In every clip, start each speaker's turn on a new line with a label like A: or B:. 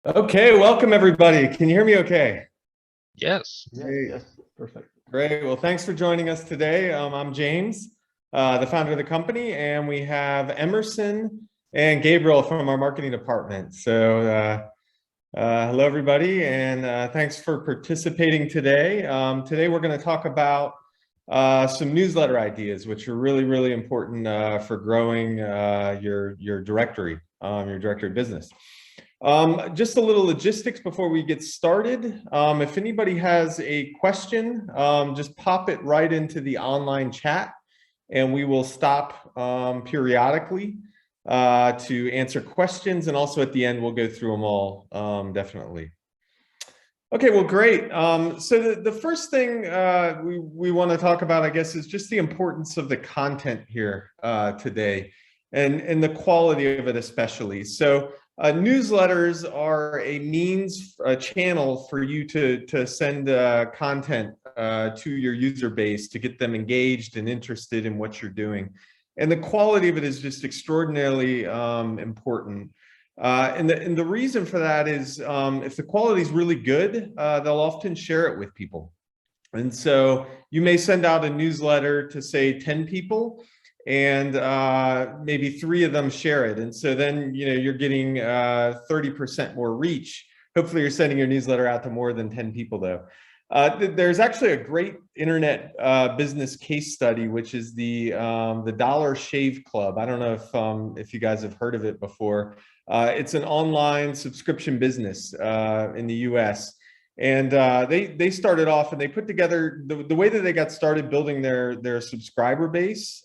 A: Okay, welcome everybody. Can you hear me okay?
B: Yes.
A: Great.
C: Yes, perfect.
A: Great. Well, thanks for joining us today. I'm James, the founder of the company, and we have Emerson and Gabriel from our marketing department. So hello everybody, and thanks for participating today. Today we're going to talk about some newsletter ideas, which are really, really important for growing your directory, your directory business. Just a little logistics before we get started. If anybody has a question, just pop it right into the online chat and we will stop periodically to answer questions. And also at the end, we'll go through them all, definitely. Okay, well, great. So the first thing we want to talk about, I guess, is just the importance of the content here today and the quality of it especially. So newsletters are a means, a channel for you to send content to your user base to get them engaged and interested in what you're doing. And the quality of it is just extraordinarily important. And the reason for that is if the quality is really good, they'll often share it with people. And so you may send out a newsletter to say 10 people, and maybe 3 of them share it. And so then, you're getting 30% more reach. Hopefully you're sending your newsletter out to more than 10 people though. There's actually a great internet business case study, which is the Dollar Shave Club. I don't know if you guys have heard of it before. It's an online subscription business in the US. And they started off and they put together the way that they got started building their subscriber base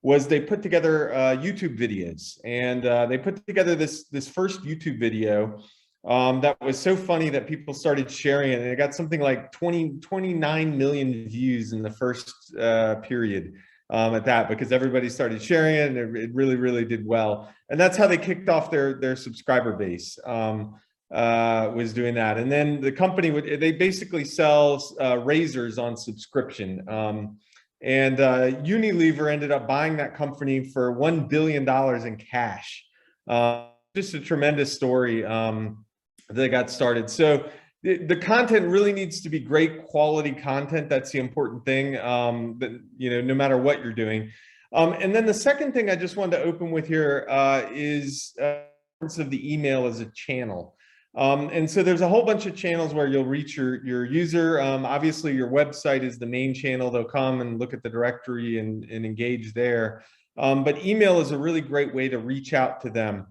A: was they put together YouTube videos, and they put together this first YouTube video that was so funny that people started sharing it, and it got something like 29 million views in the first period at that, because everybody started sharing it and it really, really did well. And that's how they kicked off their subscriber base. Was doing that. And then the company they basically sell razors on subscription. And Unilever ended up buying that company for $1 billion in cash. Just a tremendous story that got started. So the content really needs to be great quality content. That's the important thing, that, no matter what you're doing. And then the second thing I just wanted to open with here is of the email as a channel. And so there's a whole bunch of channels where you'll reach your user. Obviously, your website is the main channel. They'll come and look at the directory and engage there. But email is a really great way to reach out to them.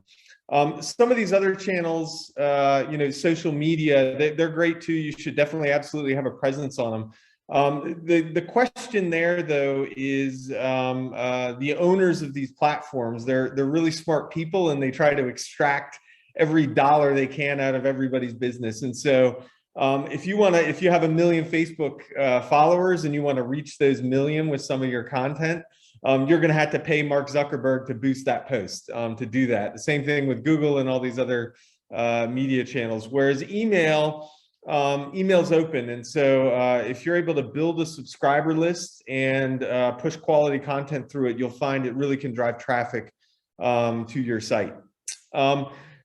A: Some of these other channels, social media, they're great too. You should definitely absolutely have a presence on them. The question there, though, is the owners of these platforms. They're really smart people, and they try to extract every dollar they can out of everybody's business. And so if you have 1 million Facebook followers and you want to reach those million with some of your content, you're going to have to pay Mark Zuckerberg to boost that post to do that. The same thing with Google and all these other media channels. Whereas email's open. And so if you're able to build a subscriber list and push quality content through it, you'll find it really can drive traffic to your site.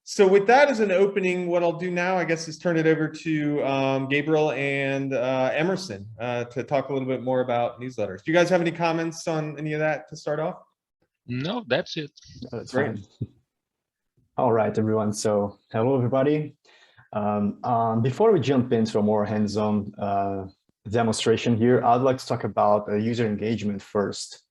A: So with that as an opening, what I'll do now, I guess, is turn it over to Gabriel and Emerson to talk a little bit more about newsletters. Do you guys have any comments on any of that to start off?
B: No, that's it.
C: That's great. All right, everyone. So hello, everybody. Before we jump into a more hands-on demonstration here, I'd like to talk about user engagement first.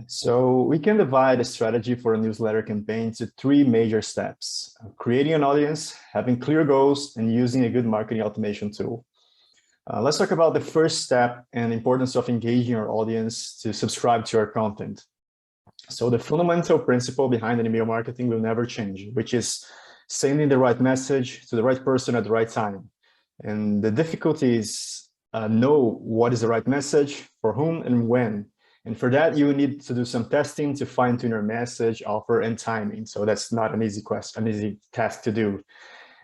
C: So we can divide a strategy for a newsletter campaign into 3 major steps: creating an audience, having clear goals, and using a good marketing automation tool. Let's talk about the first step and the importance of engaging our audience to subscribe to our content. So the fundamental principle behind an email marketing will never change, which is sending the right message to the right person at the right time. And the difficulty is know what is the right message, for whom and when. And for that, you need to do some testing to fine-tune your message, offer, and timing. So that's not an easy task to do.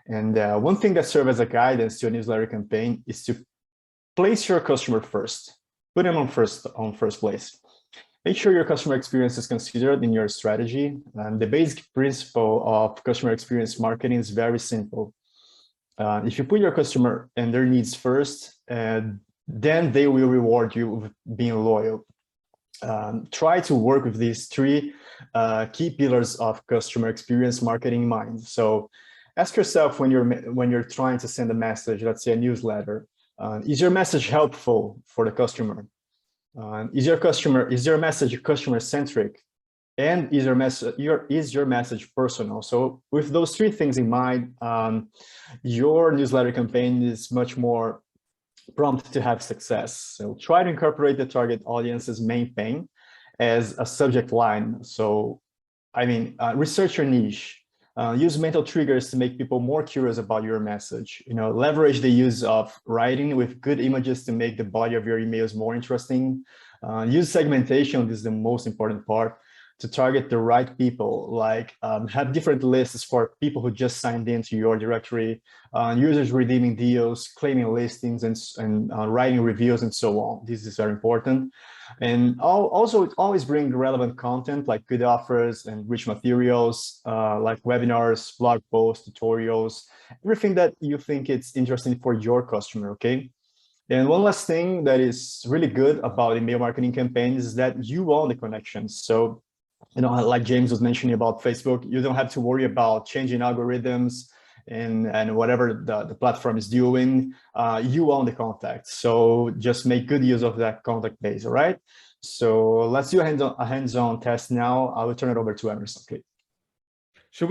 C: And one thing that serves as a guidance to a newsletter campaign is to place your customer first, put them on first place. Make sure your customer experience is considered in your strategy. And the basic principle of customer experience marketing is very simple. If you put your customer and their needs first, then they will reward you with being loyal. Try to work with these three key pillars of customer experience marketing in mind. So ask yourself when you're trying to send a message, let's say a newsletter, is your message helpful for the customer? Is your message customer centric? And is your message personal? So with those three things in mind, your newsletter campaign is much more prompt to have success. So try to incorporate the target audience's main pain as a subject line. So, I mean, research your niche. Use mental triggers to make people more curious about your message. Leverage the use of writing with good images to make the body of your emails more interesting. Use segmentation. This is the most important part, to target the right people, like have different lists for people who just signed into your directory, users redeeming deals, claiming listings, and writing reviews, and so on. This is very important. And also always bring relevant content like good offers and rich materials, like webinars, blog posts, tutorials, everything that you think it's interesting for your customer, okay? And one last thing that is really good about email marketing campaigns is that you own the connections. So, like James was mentioning about Facebook, you don't have to worry about changing algorithms and whatever the platform is doing. You own the contact. So just make good use of that contact base, all right? So let's do a hands-on test now. I will turn it over to Emerson, please.
A: Should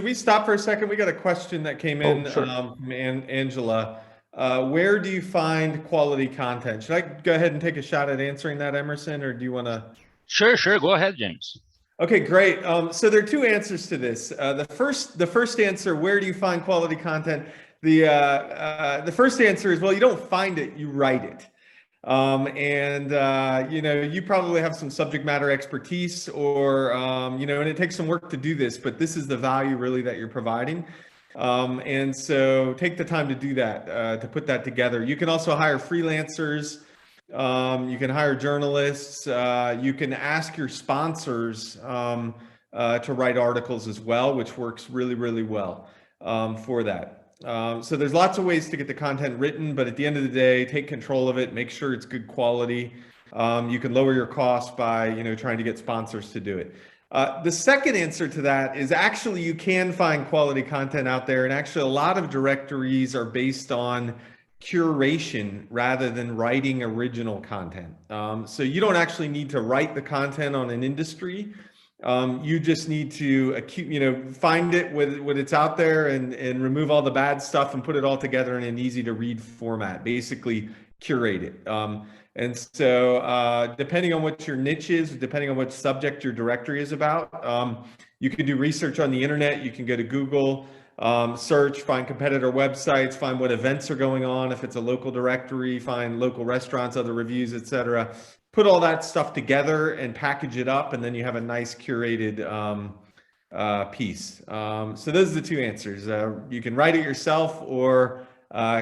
A: we stop for a second? We got a question that came in
C: sure.
A: From Angela. Where do you find quality content? Should I go ahead and take a shot at answering that, Emerson, or do you want to?
B: Sure. Go ahead, James.
A: Okay, great. So there are two answers to this. The first answer, where do you find quality content? The first answer is, well, you don't find it, you write it. You probably have some subject matter expertise, or and it takes some work to do this, but this is the value really that you're providing. And so take the time to do that, to put that together. You can also hire freelancers. You can hire journalists. You can ask your sponsors to write articles as well, which works really, really well for that. So there's lots of ways to get the content written, but at the end of the day, take control of it. Make sure it's good quality. You can lower your costs by trying to get sponsors to do it. The second answer to that is actually you can find quality content out there, and actually a lot of directories are based on curation rather than writing original content. So you don't actually need to write the content on an industry. You just need to find it when it's out there and remove all the bad stuff and put it all together in an easy to read format, basically curate it. And so depending on what your niche is, depending on what subject your directory is about, you can do research on the internet. You can go to Google, search, find competitor websites, find what events are going on. If it's a local directory, find local restaurants, other reviews, etc. Put all that stuff together and package it up, and then you have a nice curated piece. So those are the two answers. You can write it yourself or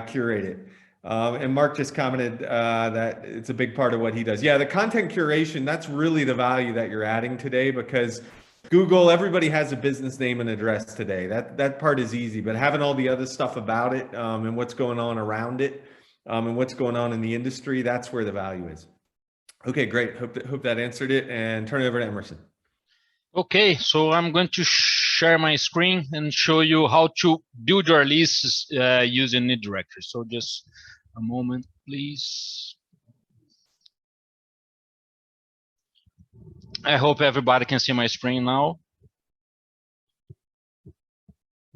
A: curate it. And Mark just commented that it's a big part of what he does. Yeah, the content curation, that's really the value that you're adding today, because Google, everybody has a business name and address today. That part is easy, but having all the other stuff about it and what's going on around it and what's going on in the industry, that's where the value is. Okay, great. Hope that answered it, and turn it over to Emerson.
B: Okay, so I'm going to share my screen and show you how to build your lists using eDirectory. So just a moment, please. I hope everybody can see my screen now.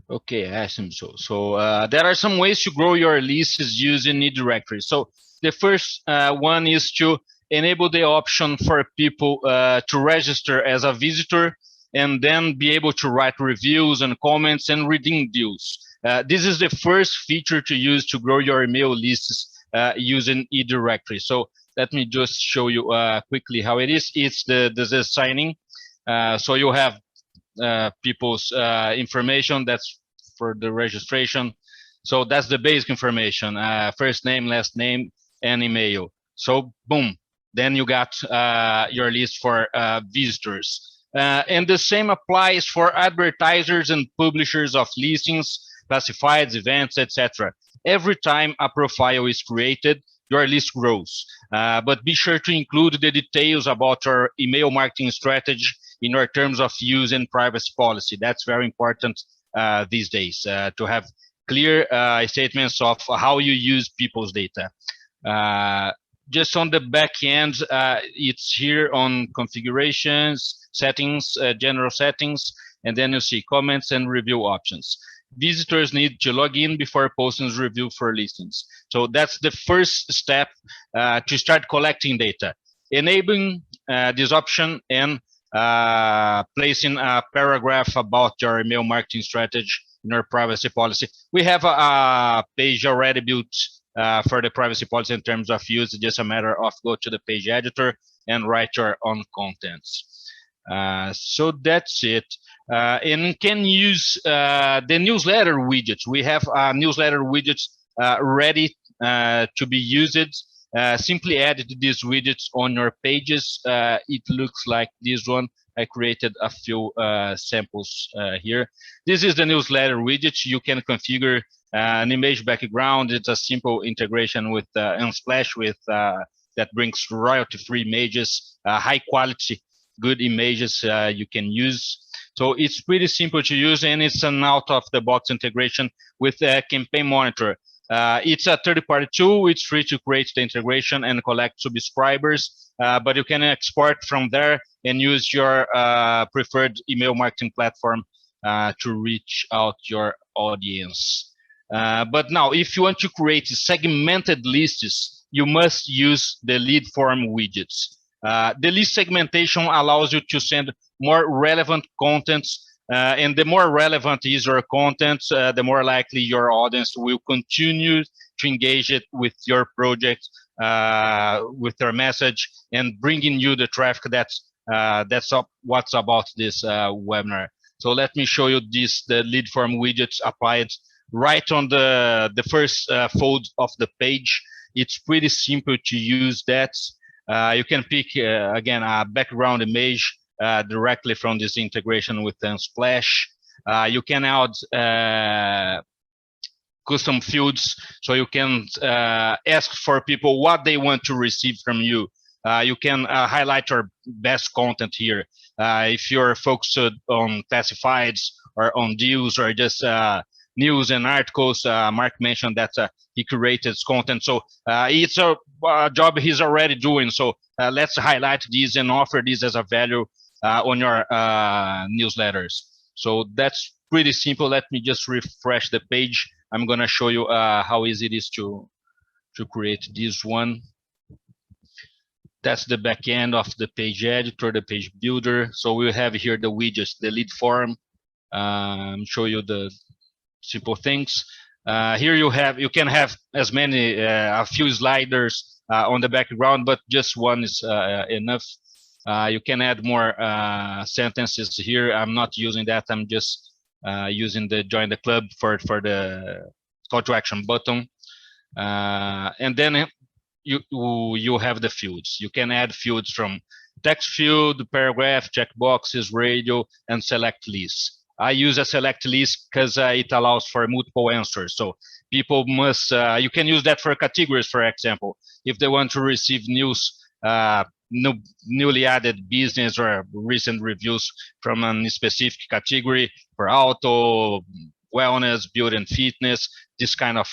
B: Okay, I assume so. So there are some ways to grow your lists using eDirectory. So the first one is to enable the option for people to register as a visitor and then be able to write reviews and comments and redeem deals. This is the first feature to use to grow your email lists using eDirectory. So let me just show you quickly how it is. It's the signing. So you have people's information. That's for the registration. So that's the basic information, first name, last name, and email. So boom, then you got your list for visitors. And the same applies for advertisers and publishers of listings, classifieds, events, etc. Every time a profile is created, your list grows. But be sure to include the details about your email marketing strategy in your terms of use and privacy policy. That's very important these days, to have clear statements of how you use people's data. Just on the back end, it's here on configurations, settings, general settings, and then you see comments and review options. Visitors need to log in before posting review for listings. So that's the first step to start collecting data. Enabling this option and placing a paragraph about your email marketing strategy in your privacy policy. We have a page already built for the privacy policy in terms of use. It's just a matter of go to the page editor and write your own contents. So that's it. And you can use the newsletter widgets. We have newsletter widgets ready to be used. Simply add these widgets on your pages. It looks like this one. I created a few samples here. This is the newsletter widget. You can configure an image background. It's a simple integration with Unsplash with that brings royalty-free images, high quality, good images you can use. So it's pretty simple to use, and it's an out-of-the-box integration with Campaign Monitor. It's a third-party tool. It's free to create the integration and collect subscribers, but you can export from there and use your preferred email marketing platform to reach out your audience. But now, if you want to create segmented lists, you must use the lead form widgets. The list segmentation allows you to send more relevant contents, and the more relevant is your content, the more likely your audience will continue to engage it with your project, with your message, and bringing you the traffic that's what's about this webinar. So let me show you the lead form widgets applied right on the first fold of the page. It's pretty simple to use that. You can pick, again, a background image directly from this integration with Unsplash. You can add custom fields, so you can ask for people what they want to receive from you. You can highlight your best content here. If you're focused on classifieds or on deals or just news and articles, Mark mentioned that he curated content. So it's a job he's already doing. So let's highlight this and offer this as a value on your newsletters. So that's pretty simple. Let me just refresh the page. I'm going to show you how easy it is to create this one. That's the back end of the page editor, the page builder. So we have here the widgets, the lead form. Show you the simple things. Here you can have as many, a few sliders on the background, but just one is enough. You can add more sentences here. I'm not using that. I'm just using the join the club for the call to action button. And then you have the fields. You can add fields from text field, paragraph, checkboxes, radio, and select lists. I use a select list because it allows for multiple answers. So people must, you can use that for categories, for example. If they want to receive news, newly added business or recent reviews from a specific category for auto, wellness, beauty and fitness, this kind of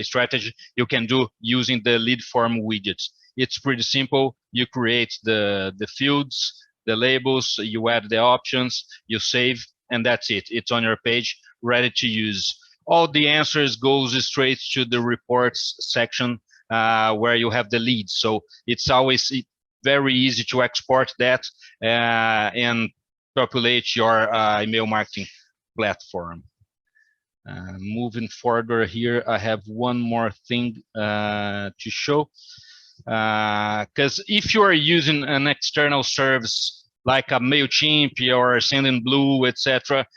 B: strategy you can do using the lead form widgets. It's pretty simple. You create the fields, the labels, you add the options, you save, and that's it. It's on your page, ready to use. All the answers goes straight to the reports section where you have the leads. So it's always very easy to export that and populate your email marketing platform. Moving further here, I have one more thing to show. Because if you are using an external service like a MailChimp or Sendinblue, etc.,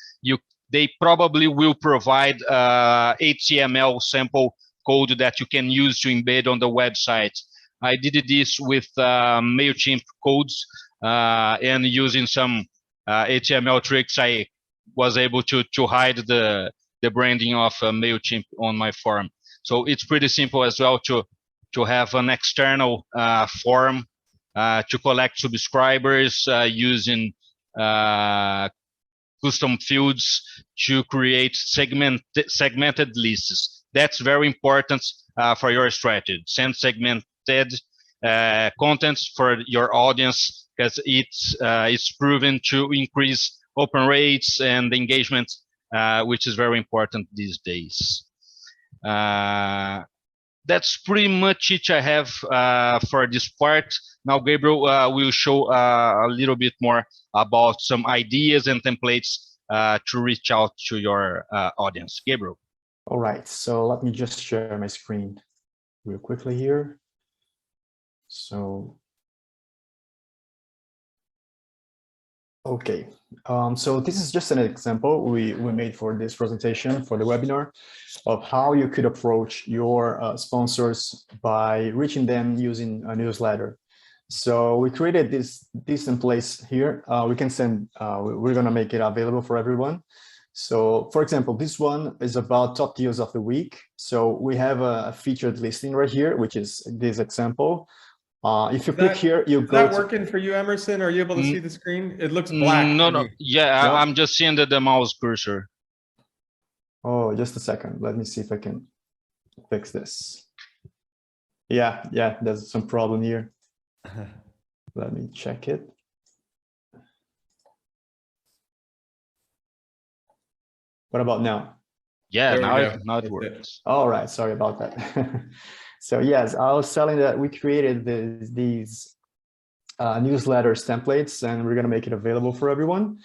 B: they probably will provide HTML sample code that you can use to embed on the website. I did this with MailChimp codes and using some HTML tricks. I was able to hide the branding of MailChimp on my form. So it's pretty simple as well to have an external form to collect subscribers using custom fields to create segmented lists. That's very important for your strategy. Send segmented contents for your audience because it's proven to increase open rates and engagement, which is very important these days. That's pretty much it I have for this part. Now Gabriel will show a little bit more about some ideas and templates to reach out to your audience. Gabriel.
C: All right, so let me just share my screen real quickly here. So, okay, so this is just an example we made for this presentation for the webinar of how you could approach your sponsors by reaching them using a newsletter. So we created this template here. We can send, we're gonna make it available for everyone. So for example, this one is about top deals of the week. So we have a featured listing right here, which is this example. If you click here, you go.
A: Is that working for you, Emerson? Are you able to see the screen? It looks black.
B: No. Yeah,
C: No?
B: I'm just seeing the mouse cursor.
C: Oh, just a second. Let me see if I can fix this. Yeah, there's some problem here. Let me check it. What about now?
B: Yeah, now it works.
C: All right, sorry about that. So yes, I was telling that we created these newsletters templates, and we're gonna make it available for everyone.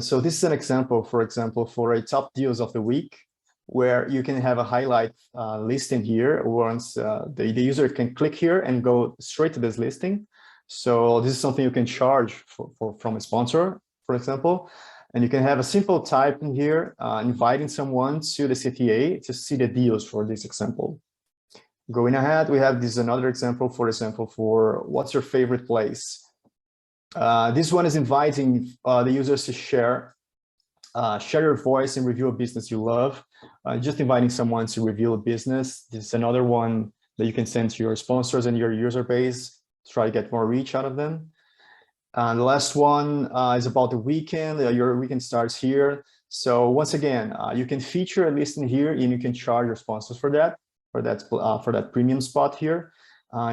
C: So this is an example, for example, for a top deals of the week, where you can have a highlight listing here. Once the user can click here and go straight to this listing. So this is something you can charge from a sponsor, for example. And you can have a simple type in here, inviting someone to the CTA to see the deals for this example. Going ahead, we have this another example, for example, for what's your favorite place. This one is inviting the users to share your voice and review a business you love. Just inviting someone to review a business. This is another one that you can send to your sponsors and your user base to try to get more reach out of them. And the last one is about the weekend. Your weekend starts here. So once again, you can feature a listing here, and you can charge your sponsors for that premium spot here.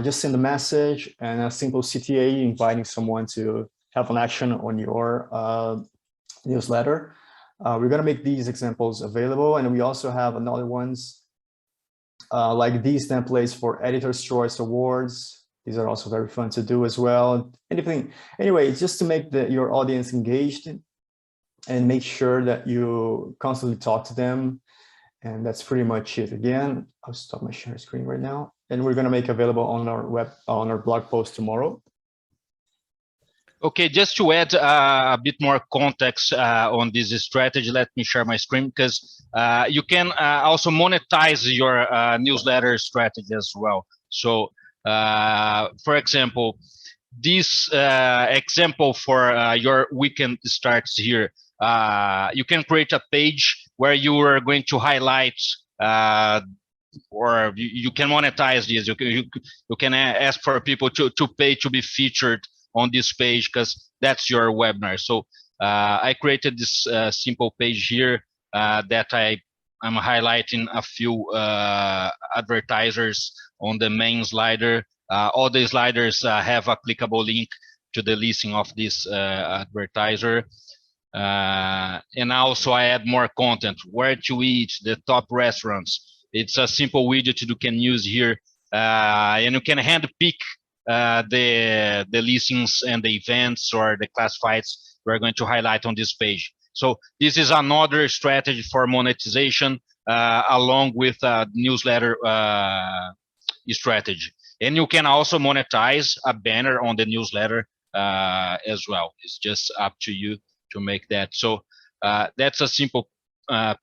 C: Just send a message and a simple CTA inviting someone to have an action on your newsletter. We're gonna make these examples available, and we also have another ones like these templates for Editor's Choice Awards. These are also very fun to do as well. Anyway, it's just to make your audience engaged and make sure that you constantly talk to them. And that's pretty much it. Again, I'll stop my share screen right now, and we're going to make available on our blog post tomorrow.
B: Okay, just to add a bit more context on this strategy, let me share my screen, because you can also monetize your newsletter strategy as well. So, for example, this example for your weekend starts here. You can create a page where you are going to highlight or you can monetize this. You can ask for people to pay to be featured on this page, because that's your webinar. So I created this simple page here that I'm highlighting a few advertisers on the main slider. All the sliders have a clickable link to the listing of this advertiser. And also I add more content, where to eat, the top restaurants. It's a simple widget you can use here, and you can hand pick the listings and the events or the classifieds we're going to highlight on this page. So this is another strategy for monetization along with newsletter strategy. And you can also monetize a banner on the newsletter as well. It's just up to you to make that. So that's a simple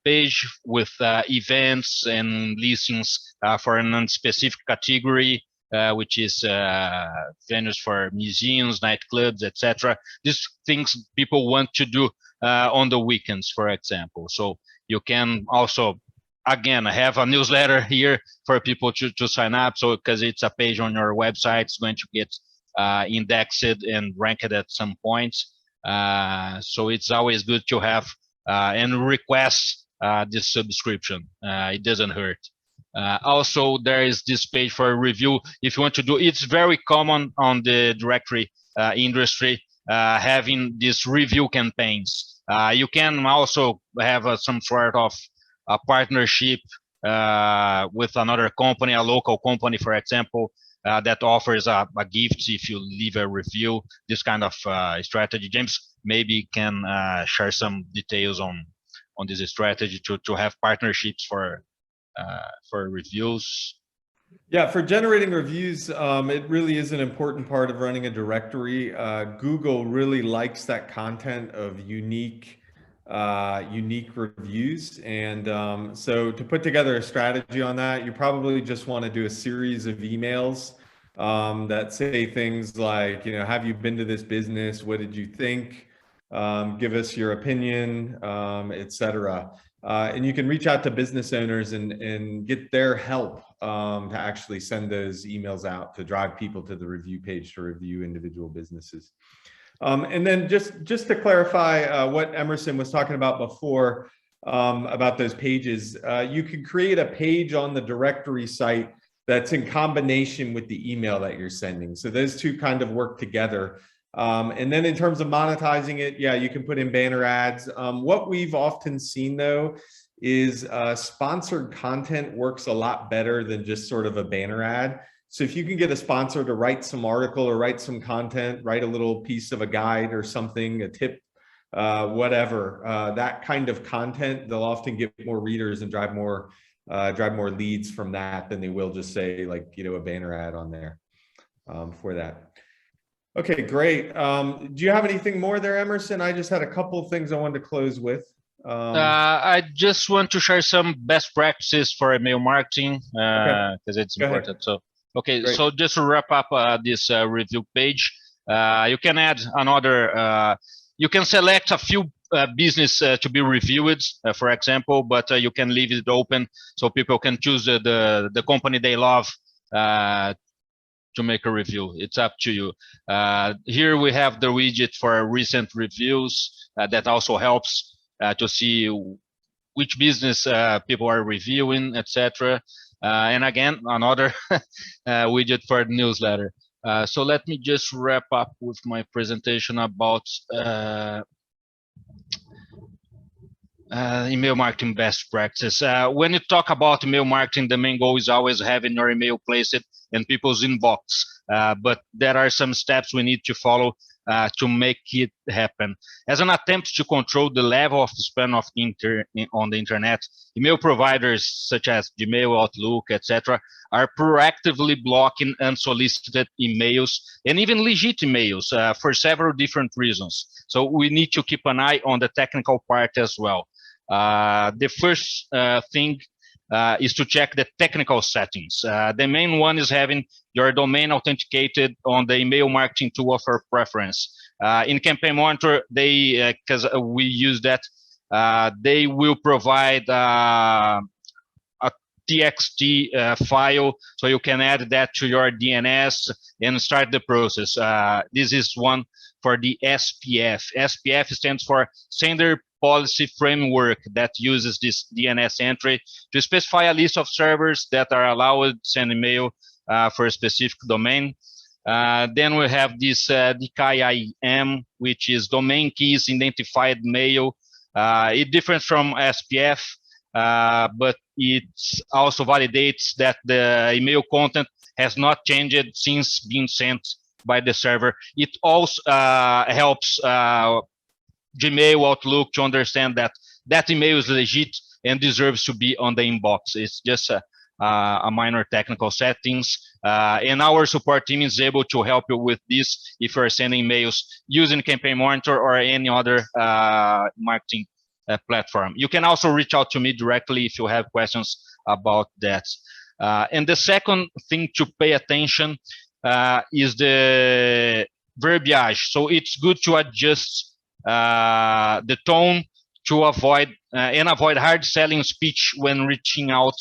B: page with events and listings for a specific category. which is venues for museums, nightclubs, etc. These things people want to do on the weekends, for example. So you can also, again, have a newsletter here for people to sign up. So because it's a page on your website, it's going to get indexed and ranked at some point. So it's always good to have and request this subscription. It doesn't hurt. Also, there is this page for review. If you want to do, it's very common on the directory industry having these review campaigns. You can also have some sort of a partnership with another company, a local company, for example, that offers a gift if you leave a review. This kind of strategy. James maybe can share some details on this strategy to have partnerships for reviews.
A: Yeah, for generating reviews, it really is an important part of running a directory. Google really likes that content of unique reviews. And so to put together a strategy on that, you probably just want to do a series of emails that say things like, have you been to this business? What did you think? Give us your opinion, etc. And you can reach out to business owners and get their help to actually send those emails out to drive people to the review page to review individual businesses. And then just to clarify what Emerson was talking about before about those pages, you can create a page on the directory site that's in combination with the email that you're sending. So those two kind of work together. And then in terms of monetizing it, yeah, you can put in banner ads. What we've often seen though is sponsored content works a lot better than just sort of a banner ad. So if you can get a sponsor to write some article or write some content, write a little piece of a guide or something, a tip, whatever, that kind of content, they'll often get more readers and drive more leads from that than they will just say like, a banner ad on there for that. Okay, great. Do you have anything more there, Emerson? I just had a couple of things I wanted to close with.
B: I just want to share some best practices for email marketing because it's important. So, okay, great. So just to wrap up this review page, you can add another. You can select a few business to be reviewed, for example, but you can leave it open so people can choose the company they love to make a review. It's up to you. Here we have the widget for recent reviews that also helps to see which business people are reviewing, etc. And again, another widget for the newsletter. So let me just wrap up with my presentation about email marketing best practice. When you talk about email marketing, the main goal is always having your email placed in people's inbox. But there are some steps we need to follow to make it happen. As an attempt to control the level of spam on the internet, email providers such as Gmail, Outlook, etc., are proactively blocking unsolicited emails and even legit emails for several different reasons. So we need to keep an eye on the technical part as well. The first thing is to check the technical settings. The main one is having your domain authenticated on the email marketing tool of your preference. In Campaign Monitor, they, because we use that, they will provide a TXT file, so you can add that to your DNS and start the process. This is one for the SPF. SPF stands for Sender Policy Framework, that uses this DNS entry to specify a list of servers that are allowed to send email for a specific domain. Then we have this DKIM, which is Domain Keys Identified Mail. It differs from SPF, but it also validates that the email content has not changed since being sent by the server. It also helps Gmail, Outlook to understand that that email is legit and deserves to be on the inbox. It's just a minor technical settings, and our support team is able to help you with this if you're sending emails using Campaign Monitor or any other marketing platform. You can also reach out to me directly if you have questions about that. And the second thing to pay attention is the verbiage. So it's good to adjust the tone to avoid hard selling speech when reaching out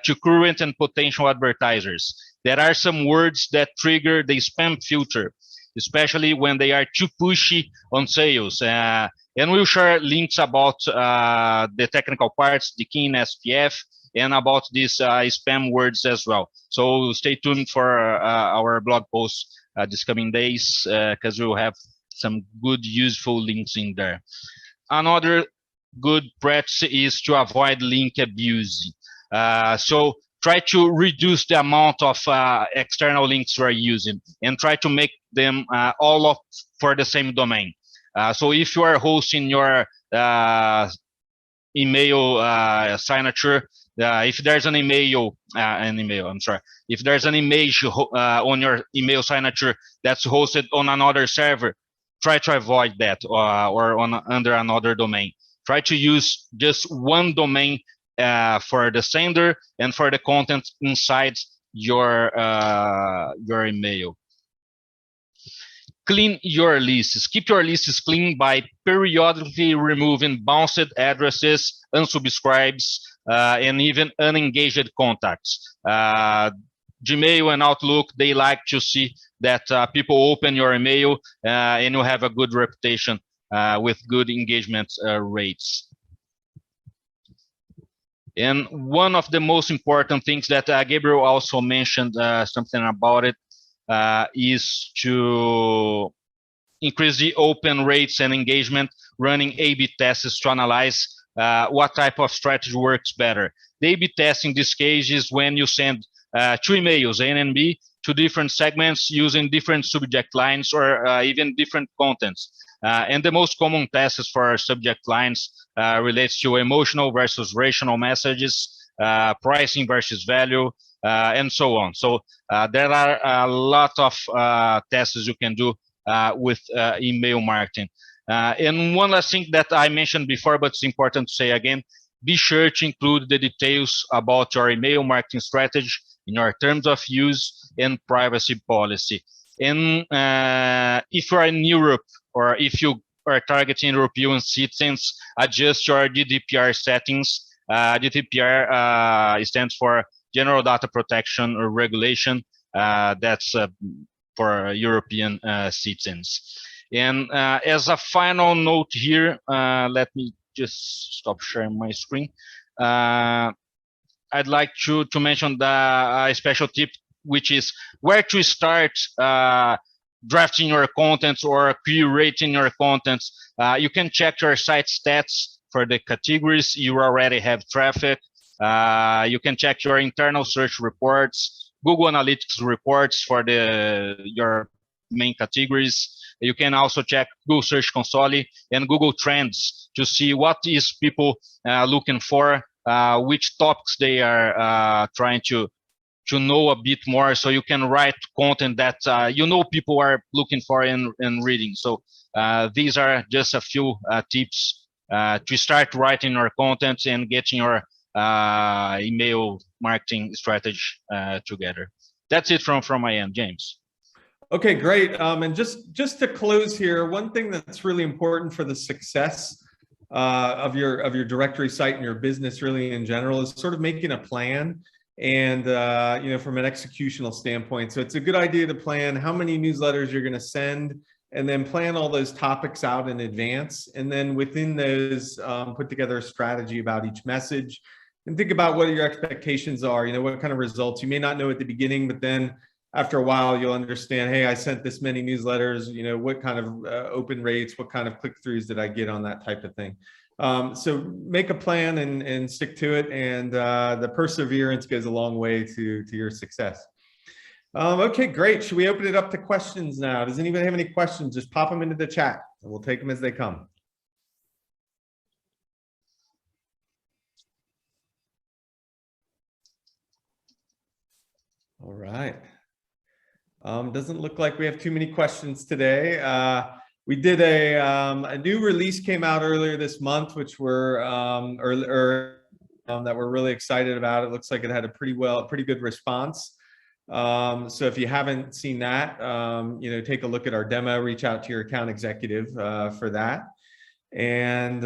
B: to current and potential advertisers. There are some words that trigger the spam filter, especially when they are too pushy on sales. And we'll share links about the technical parts, the key in SPF, and about these spam words as well. So stay tuned for our blog posts this coming days, because we'll have some good, useful links in there. Another good practice is to avoid link abuse. So try to reduce the amount of external links you are using and try to make them all for the same domain. So if you are hosting your email signature, if there's an email, if there's an image on your email signature that's hosted on another server, try to avoid that or under another domain. Try to use just one domain for the sender and for the content inside your email. Clean your lists. Keep your lists clean by periodically removing bounced addresses, unsubscribes, and even unengaged contacts. Gmail and Outlook, they like to see that people open your email and you have a good reputation with good engagement rates. And one of the most important things that Gabriel also mentioned something about it is to increase the open rates and engagement running A/B tests to analyze what type of strategy works better. The A/B test in this case is when you send 2 emails, A and B, to different segments using different subject lines or even different contents. And the most common tests for subject lines relates to emotional versus rational messages, pricing versus value, and so on. So there are a lot of tests you can do with email marketing. And one last thing that I mentioned before, but it's important to say again, be sure to include the details about your email marketing strategy in your terms of use and privacy policy. And if you're in Europe or if you are targeting European citizens, adjust your GDPR settings. GDPR stands for General Data Protection or Regulation. That's for European citizens. And as a final note here, let me just stop sharing my screen. I'd like to mention a special tip, which is where to start drafting your contents or curating your contents. You can check your site stats for the categories you already have traffic. You can check your internal search reports, Google Analytics reports for your main categories. You can also check Google Search Console and Google Trends to see what is people looking for, which topics they are trying to know a bit more, so you can write content that people are looking for and reading. So these are just a few tips to start writing your content and getting your email marketing strategy together. That's it from my end, James.
A: Okay, great. And just to close here, one thing that's really important for the success of your directory site and your business really in general is sort of making a plan and from an executional standpoint. So it's a good idea to plan how many newsletters you're going to send and then plan all those topics out in advance. And then within those, put together a strategy about each message and think about what your expectations are, what kind of results. You may not know at the beginning, but then after a while, you'll understand, hey, I sent this many newsletters, what kind of open rates, what kind of click-throughs did I get on that type of thing. So make a plan and stick to it. And the perseverance goes a long way to your success. Okay, great. Should we open it up to questions now? Does anybody have any questions? Just pop them into the chat and we'll take them as they come. All right. Doesn't look like we have too many questions today. We did a new release came out earlier this month, which we're that we're really excited about. It looks like it had a pretty good response. So if you haven't seen that, take a look at our demo, reach out to your account executive for that. And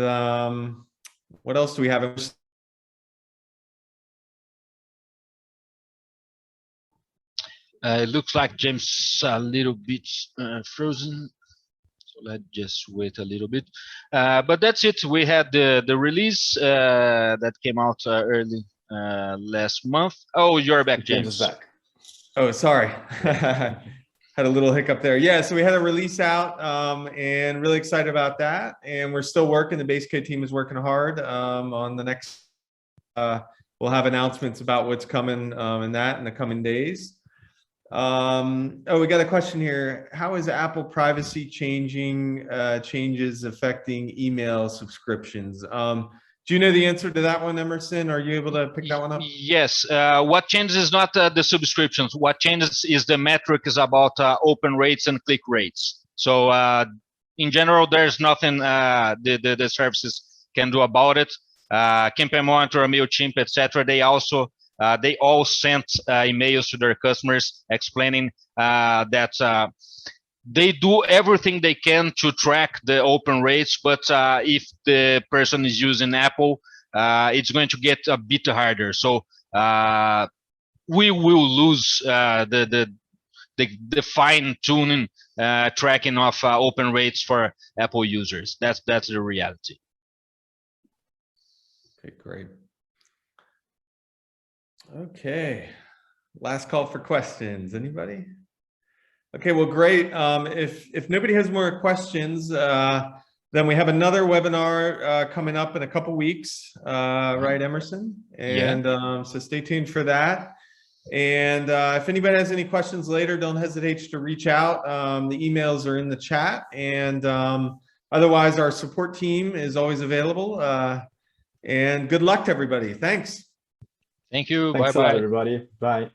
A: what else do we have?
B: It looks like James a little bit frozen. So let's just wait a little bit. But that's it. We had the release that came out early last month. Oh, you're back, James.
C: James is back.
A: Oh, sorry. Had a little hiccup there. Yeah, so we had a release out and really excited about that. And we're still working. The base code team is working hard on the next. We'll have announcements about what's coming in the coming days. Oh, we got a question here. How is Apple privacy changes affecting email subscriptions? Do you know the answer to that one, Emerson? Are you able to pick that one up?
B: Yes. What changes is not the subscriptions. What changes is the metrics about open rates and click rates. So in general, there's nothing the services can do about it. Campaign Monitor, MailChimp, etc. They all sent emails to their customers explaining that they do everything they can to track the open rates, but if the person is using Apple, it's going to get a bit harder. So we will lose the fine-tuning tracking of open rates for Apple users. That's the reality.
A: Okay, great. Okay, last call for questions. Anybody? Okay, well, great. If nobody has more questions, then we have another webinar coming up in a couple weeks, right, Emerson? And so stay tuned for that. And if anybody has any questions later, don't hesitate to reach out. The emails are in the chat. And otherwise, our support team is always available. And good luck to everybody. Thanks.
B: Thank you.
C: Thanks
B: Bye-bye.
C: everybody. Bye.